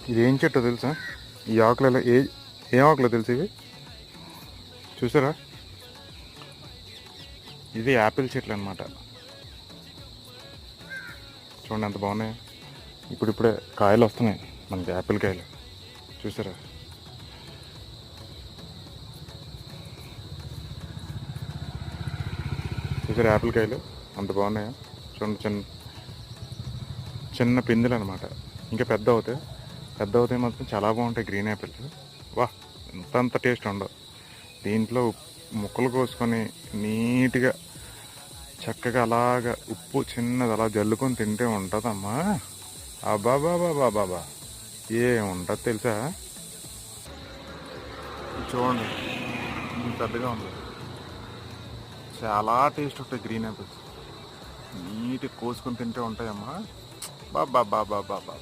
ఇది ఏం చెట్టో తెలుసా? ఈ ఆకులలో ఏం ఆకులో తెలుసు ఇవి? చూసారా? ఇది యాపిల్ చెట్లు అనమాట. చూడండి ఎంత బాగున్నాయి. ఇప్పుడిప్పుడే కాయలు వస్తున్నాయి మనకి, యాపిల్ కాయలు. చూసారా? చూసారా యాపిల్ కాయలు అంత బాగున్నాయా? చూడండి, చిన్న చిన్న పిందులు అనమాట. ఇంకా పెద్ద అవుతాయి మాత్రం చాలా బాగుంటాయి గ్రీన్ యాపిల్స్. వా, అంత టేస్ట్ ఉండవు. దీంట్లో ముక్కలు కోసుకొని నీట్గా చక్కగా అలాగా ఉప్పు చిన్నది అలా జల్లుకొని తింటే ఉంటుందమ్మా. అబ్బాబాబాబాబా, ఏముంటుంది తెలుసా? చూడండి ఇంత పెద్దగా ఉంది. చాలా టేస్ట్ ఉంటాయి గ్రీన్ యాపిల్స్. నీట్గా కోసుకొని తింటే ఉంటాయమ్మా. బాబా బాబా బాబా.